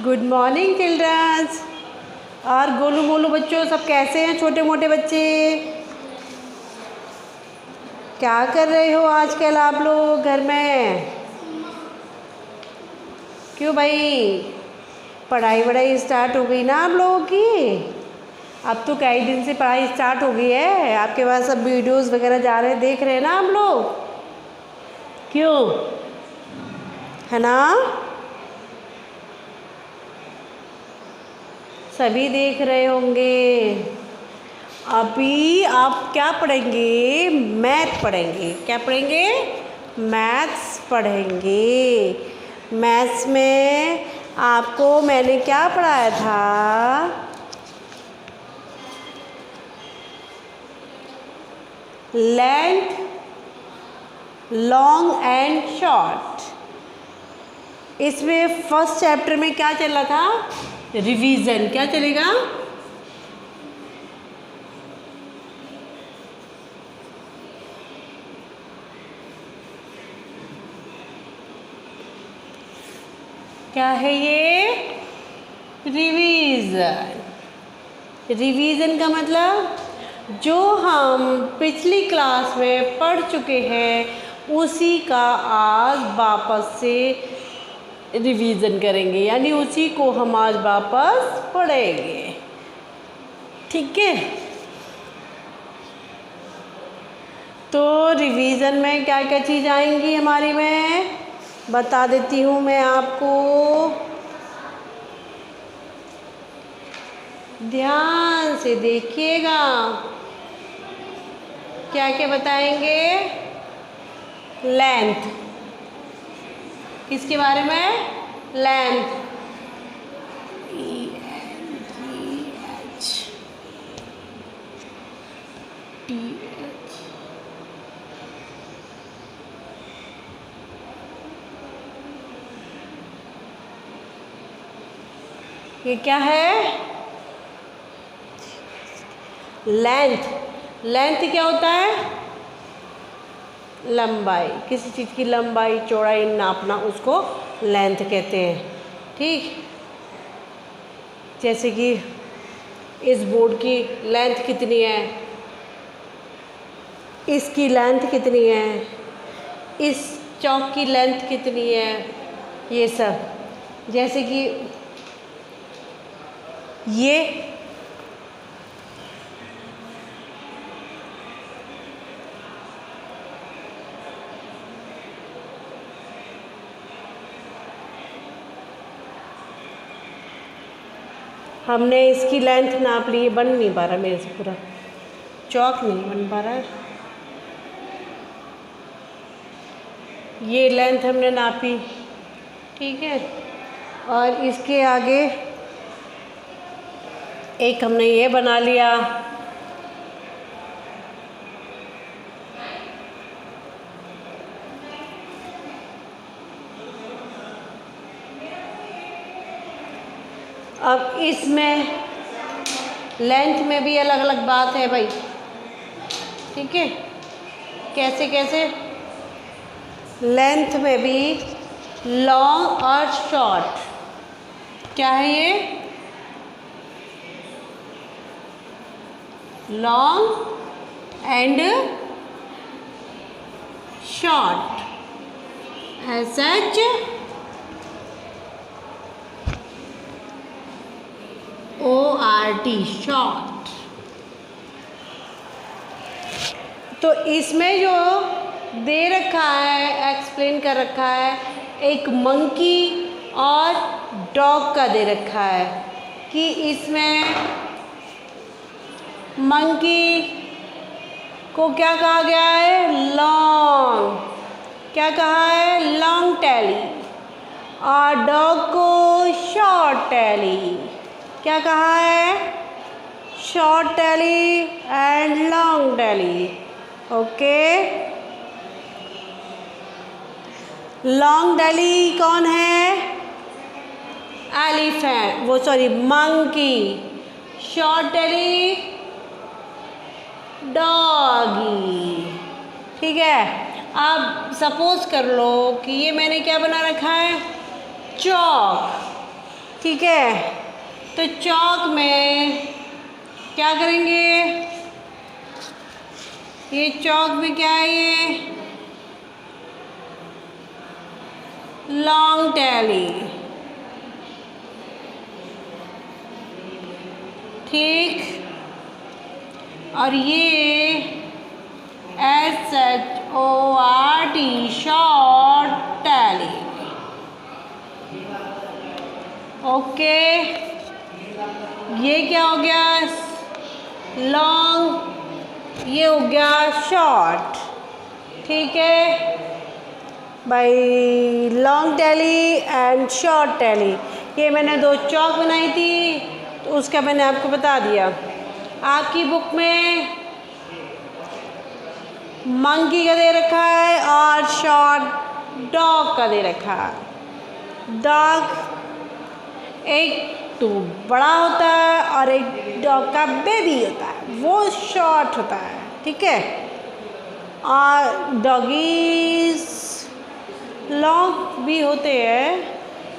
Good morning children's. और गोलू मोलू बच्चों सब कैसे हैं? छोटे मोटे बच्चे क्या कर रहे हो आजकल आप लोग घर में? क्यों भाई, पढ़ाई वढ़ाई स्टार्ट हो गई ना आप लोगों की? अब तो कई दिन से पढ़ाई स्टार्ट हो गई है, आपके पास सब वीडियोस वगैरह जा रहे हैं, देख रहे हैं ना आप लोग? क्यों, है ना? सभी देख रहे होंगे। अभी आप क्या पढ़ेंगे? मैथ पढ़ेंगे। क्या पढ़ेंगे? मैथ्स पढ़ेंगे। मैथ्स में आपको मैंने क्या पढ़ाया था? Length, long and short. इसमें फर्स्ट चैप्टर में क्या चल रहा था? रिवीजन। क्या चलेगा? क्या है ये? रिवीजन। रिवीजन का मतलब जो हम पिछली क्लास में पढ़ चुके हैं उसी का आज वापस से रिवीजन करेंगे, यानी उसी को हम आज वापस पढ़ेंगे। ठीक है? तो रिवीजन में क्या क्या चीज़ आएंगी हमारी, में बता देती हूँ मैं आपको। ध्यान से देखिएगा, क्या क्या बताएंगे। लेंथ, किसके बारे में? लेंथ। ये क्या है? लेंथ। लेंथ क्या होता है? लंबाई। किसी चीज़ की लंबाई चौड़ाई नापना, उसको लेंथ कहते हैं। ठीक, जैसे कि इस बोर्ड की लेंथ कितनी है, इसकी लेंथ कितनी है, इस चौक की लेंथ कितनी है, ये सब। जैसे कि ये हमने इसकी लेंथ नाप ली, बन नहीं पा रहा मेरे से, पूरा चौक नहीं बन पा रहा है। ये लेंथ हमने नापी, ठीक है। और इसके आगे एक हमने ये बना लिया। अब इसमें लेंथ में भी अलग अलग बात है भाई, ठीक है। कैसे कैसे? लेंथ में भी लॉन्ग और शॉर्ट। क्या है ये? Long and short. S H ORT, short. तो इसमें जो दे रखा है, एक्सप्लेन कर रखा है, एक मंकी और डॉग का दे रखा है कि इसमें मंकी को क्या कहा गया है? लॉन्ग। क्या कहा है? Long tally. और डॉग को शॉर्ट टैली। क्या कहा है? Short tally and long tally. Okay. Long tally कौन है? एलिफेंट, वो sorry monkey. Short tally doggy. ठीक है। अब सपोज कर लो कि ये मैंने क्या बना रखा है? चौक। ठीक है, तो चौक में क्या करेंगे, ये चौक में क्या है, ये लॉन्ग टैली, ठीक, और ये SHORT शॉर्ट टैली। ओके, ये क्या हो गया, लॉन्ग, ये हो गया शॉर्ट। ठीक है भाई, long tally and short tally, ये मैंने दो चौक बनाई थी तो उसका मैंने आपको बता दिया। आपकी बुक में मंकी का दे रखा है और शॉर्ट डॉग का दे रखा है। डॉग एक तो बड़ा होता है और एक डॉग का बेबी होता है, वो शॉर्ट होता है। ठीक है, और डॉगीज लॉन्ग भी होते हैं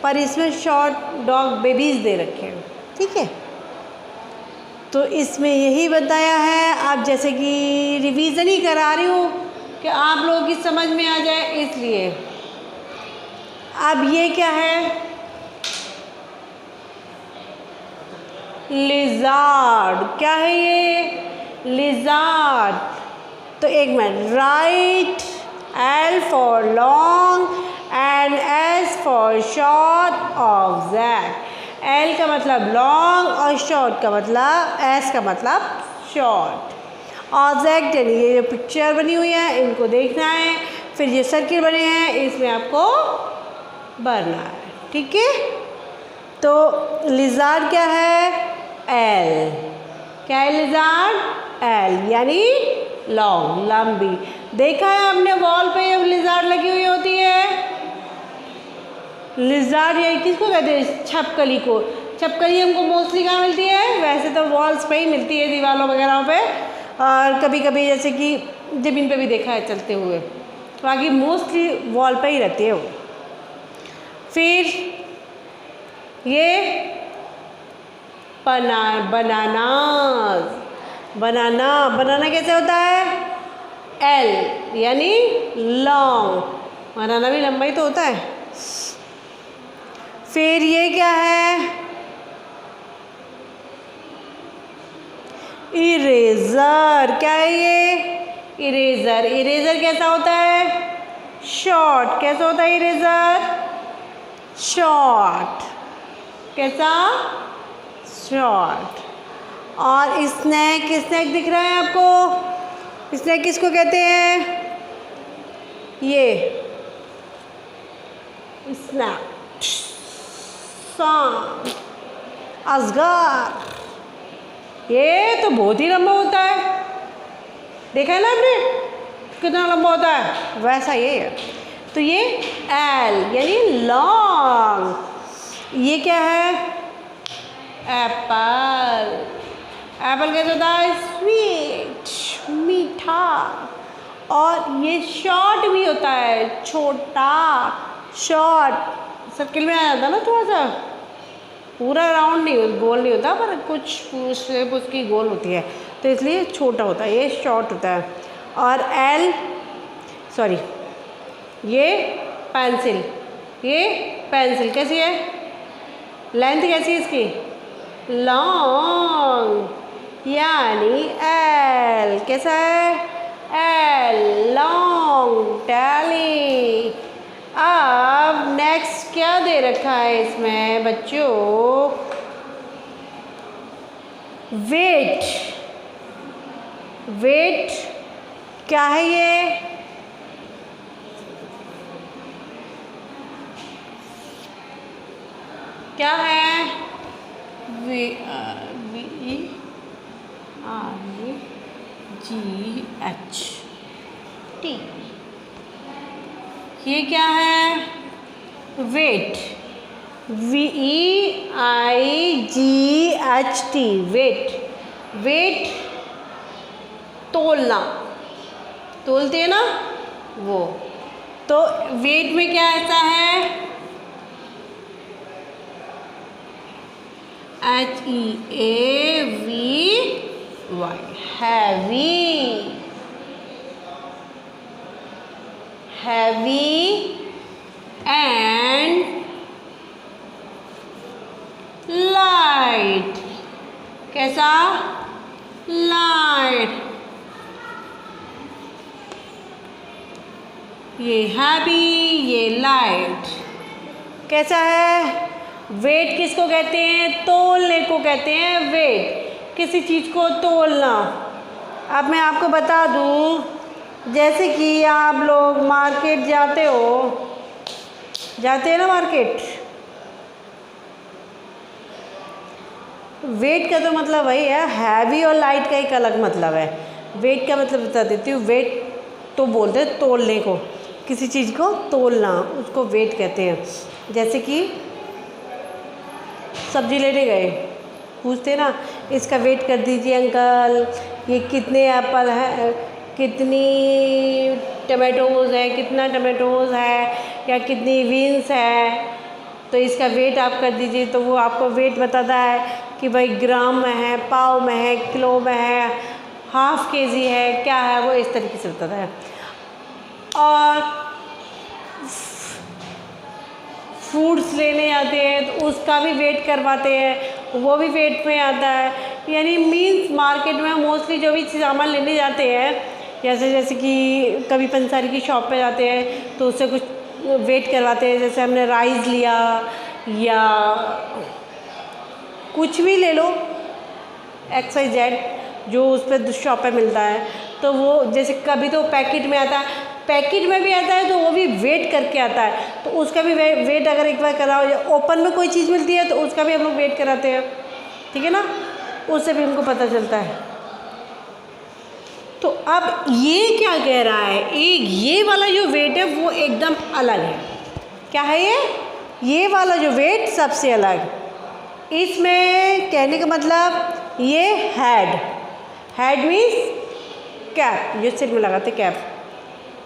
पर इसमें शॉर्ट डॉग बेबीज दे रखे हैं। ठीक है, तो इसमें यही बताया है। आप जैसे कि रिवीजन ही करा रही हूँ कि आप लोगों की समझ में आ जाए, इसलिए। अब ये क्या है, लिजार्ड। क्या है ये, लिजार्ड। तो एक minute, right, L for long and S for short object. L का मतलब लॉन्ग और शॉर्ट का मतलब, S का मतलब शॉर्ट। ऑब्जेक्ट यानी ये जो पिक्चर बनी हुई है इनको देखना है, फिर ये सर्किल बने हैं इसमें आपको भरना है। ठीक है, तो लिजार्ड क्या है, L। क्या है लिजार्ड, L यानी लॉन्ग, लंबी। देखा है आपने वॉल पे जब लिजार्ड लगी हुई होती है, लिजार्ड ये किसको कहते हैं, छपकली को। छपकली हमको मोस्टली कहाँ मिलती है, वैसे तो वॉल्स पे ही मिलती है, दीवारों वगैरह पे, और कभी कभी जैसे कि जमीन पे भी देखा है चलते हुए, बाकी मोस्टली वॉल पे ही रहती है वो। फिर ये बनाना, बनाना कैसे होता है, L यानी लॉन्ग, बनाना भी लंबा ही तो होता है। फिर ये क्या है, इरेजर। क्या है ये, इरेजर। इरेजर कैसा होता है, शॉर्ट। कैसा होता है इरेजर, शॉर्ट। कैसा, शॉर्ट। और स्नैक, स्नैक दिख रहा है आपको, स्नैक किसको कहते हैं, ये स्नैक, सांप, अजगर। ये तो बहुत ही लंबा होता है, देखा है ना आपने कितना लंबा होता है, वैसा ये है। तो ये L यानी लॉन्ग। ये क्या है, एप्पल। एप्पल कैसे होता है, स्वीट, मीठा। और ये शॉर्ट भी होता है, छोटा, शॉर्ट। सर्किल में आ जाता है ना, थोड़ा सा, पूरा राउंड नहीं, गोल नहीं होता, पर कुछ शेप उसकी गोल होती है, तो इसलिए छोटा होता है, ये शॉर्ट होता है। और L, सॉरी, ये पेंसिल, ये पेंसिल कैसी है, लेंथ कैसी है इसकी, लॉन्ग यानी L। कैसा है, L लॉन्ग टैली। अब नेक्स्ट क्या दे रखा है इसमें बच्चों, वेट। वेट क्या है ये, क्या है, VIGHT। ये क्या है, वेट, VEIGHT, वेट। वेट तोलना, तोलते हैं ना वो। तो वेट में क्या ऐसा है, HEAVY, heavy, heavy and light. कैसा? लाइट। ये हैवी, ये लाइट। कैसा है? वेट किसको कहते हैं? तोलने को कहते हैं वेट, किसी चीज़ को तोलना। अब मैं आपको बता दूं, जैसे कि आप लोग मार्केट जाते हैं ना मार्केट। वेट का तो मतलब वही है, हैवी और लाइट का एक अलग मतलब है। वेट का मतलब बता देती हूँ। वेट तो बोलते हैं तोलने को, किसी चीज़ को तोलना, उसको वेट कहते हैं। जैसे कि सब्जी लेने गए, पूछते ना इसका वेट कर दीजिए अंकल, ये कितने एप्पल है, कितनी टमाटोज़ है, कितना टमाटोज़ है, या कितनी बीन्स है, तो इसका वेट आप कर दीजिए। तो वो आपको वेट बताता है कि भाई ग्राम में है, पाव में है, किलो में है, हाफ केजी है, क्या है, वो इस तरीके से बताता है। और फ्रूट्स लेने जाते हैं तो उसका भी वेट करवाते हैं, वो भी वेट में आता है। यानी मीन्स मार्केट में मोस्टली जो भी सामान लेने जाते हैं, जैसे कि कभी पंसारी की शॉप पे जाते हैं तो उससे कुछ वेट करवाते हैं। जैसे हमने राइस लिया या कुछ भी ले लो, XYZ, जो उस पर शॉप पे मिलता है, तो वो जैसे कभी तो पैकेट में आता है, पैकेट में भी आता है तो वो भी वेट करके आता है, तो उसका भी वेट अगर एक बार कराओ। या ओपन में कोई चीज़ मिलती है तो उसका भी हम लोग वेट कराते हैं, ठीक है ना, उससे भी हमको पता चलता है। तो अब ये क्या कह रहा है, ये वाला जो वेट है वो एकदम अलग है। क्या है ये वाला जो वेट सबसे अलग। इसमें कहने का मतलब ये हेड मीन्स कैप, जो सिर में लगाते कैप,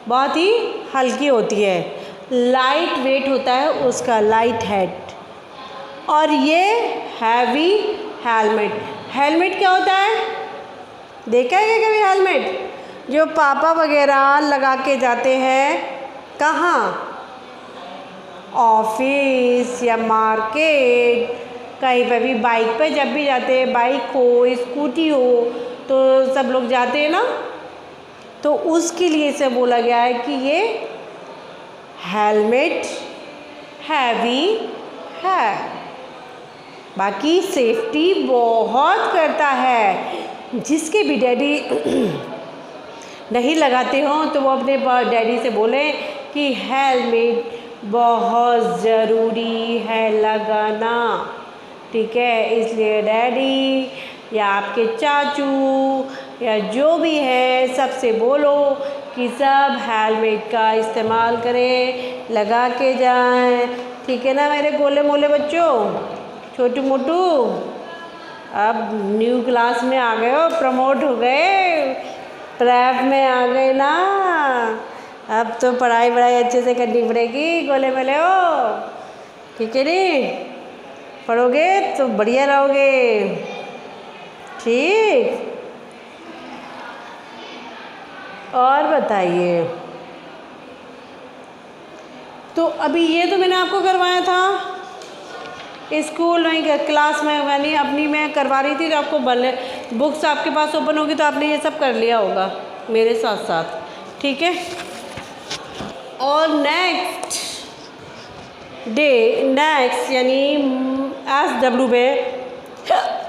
बहुत ही हल्की होती है, लाइट वेट होता है उसका, लाइट हेड। और ये हैवी हेलमेट क्या होता है? देखा है क्या कभी हेलमेट? जो पापा वगैरह लगा के जाते हैं, कहाँ? ऑफिस या मार्केट, कहीं पर भी बाइक पे जब भी जाते हैं, बाइक हो, स्कूटी हो, तो सब लोग जाते हैं ना, तो उसके लिए से बोला गया है कि ये हेलमेट हैवी है। बाकी सेफ्टी बहुत करता है। जिसके भी डैडी नहीं लगाते हों तो वो अपने डैडी से बोलें कि हेलमेट बहुत ज़रूरी है लगाना, ठीक है। इसलिए डैडी या आपके चाचू या जो भी है सबसे बोलो कि सब हेलमेट का इस्तेमाल करें, लगा के जाएं, ठीक है ना मेरे गोले मोले बच्चों, छोटू मोटू। अब न्यू क्लास में आ गए हो, प्रमोट हो गए, प्रेप में आ गए ना, अब तो पढ़ाई अच्छे से करनी पड़ेगी, गोले मोले हो, ठीक है नी, पढ़ोगे तो बढ़िया रहोगे, ठीक। और बताइए, तो अभी ये तो मैंने आपको करवाया था स्कूल में, क्लास में, यानी अपनी मैं करवा रही थी, तो आपको भले बुक्स आपके पास ओपन होगी तो आपने ये सब कर लिया होगा मेरे साथ साथ, ठीक है। और नेक्स्ट यानी SW में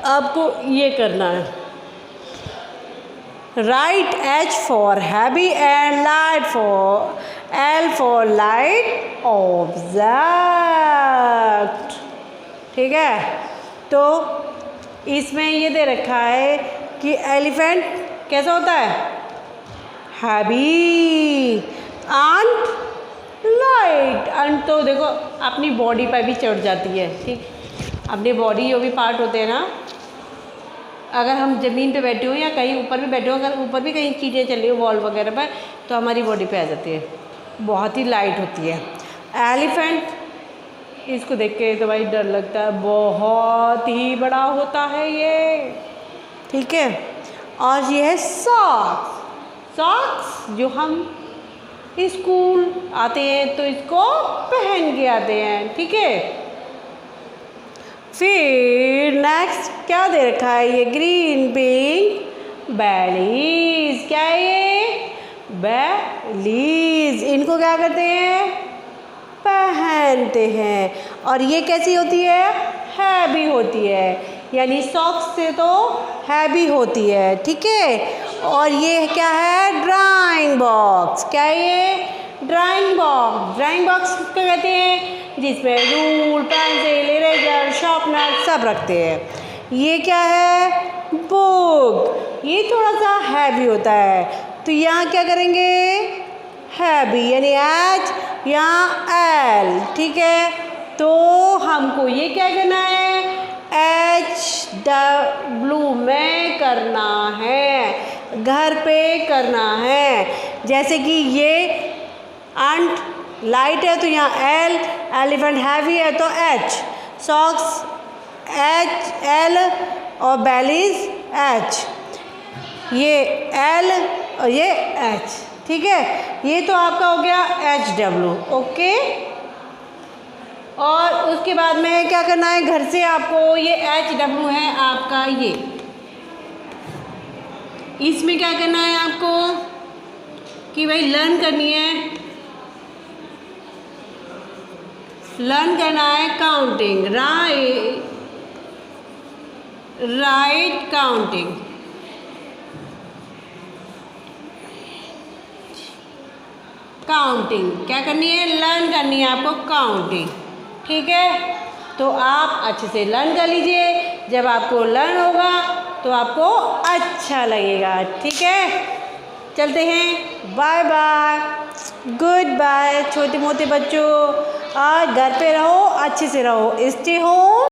आपको ये करना है, right H for heavy and light for L for light object, ठीक है। तो इसमें ये दे रखा है कि एलिफेंट कैसा होता है? Heavy and light. एंड तो देखो अपनी बॉडी पर भी चढ़ जाती है, ठीक। अपनी बॉडी जो भी पार्ट होते हैं ना, अगर हम ज़मीन पे बैठे हो या कहीं ऊपर भी बैठे हो, अगर ऊपर भी कहीं चीज़ें चल रही हो वॉल वगैरह पर, तो हमारी बॉडी पे आ जाती है, बहुत ही लाइट होती है। एलिफेंट इसको देख के तो भाई डर लगता है, बहुत ही बड़ा होता है ये, ठीक है। और ये है सॉक्स। सॉक्स जो हम स्कूल आते हैं तो इसको पहन के आते हैं, ठीक है। फिर नेक्स्ट क्या दे रखा है, ये ग्रीन पिंक बैलीज। क्या है ये, बैलीज। इनको क्या करते हैं, पहनते हैं। और ये कैसी होती है, हैवी होती है, यानी सॉक्स से तो हैवी होती है, ठीक है। और ये क्या है, ड्राइंग बॉक्स। क्या है ये, ड्राइंग बॉक्स। ड्राइंग बॉक्स क्या कहते हैं, जिसमें रूल, पेंसिल, इरेजर, शार्पनर सब रखते हैं। ये क्या है, बुक। ये थोड़ा सा हैवी होता है, तो यहाँ क्या करेंगे, हैवी यानी एच या एल, ठीक है। तो हमको ये क्या करना है, HW में करना है, घर पे करना है। जैसे कि ये अंट लाइट है तो यहाँ एल, एलिफेंट हैवी है तो एच, सॉक्स एच एल और बैलीज एच, ये एल और ये एच, ठीक है। ये तो आपका हो गया HW, ओके। और उसके बाद में क्या करना है, घर से आपको ये HW है आपका ये, इसमें क्या करना है आपको कि भाई लर्न करनी है, लर्न करना है काउंटिंग, राइट काउंटिंग। काउंटिंग क्या करनी है, लर्न करनी है आपको काउंटिंग, ठीक है। तो आप अच्छे से लर्न कर लीजिए, जब आपको लर्न होगा तो आपको अच्छा लगेगा, ठीक है। चलते हैं, बाय बाय, गुड बाय छोटे मोटे बच्चों। और घर पे रहो, अच्छे से रहो, स्टे होम।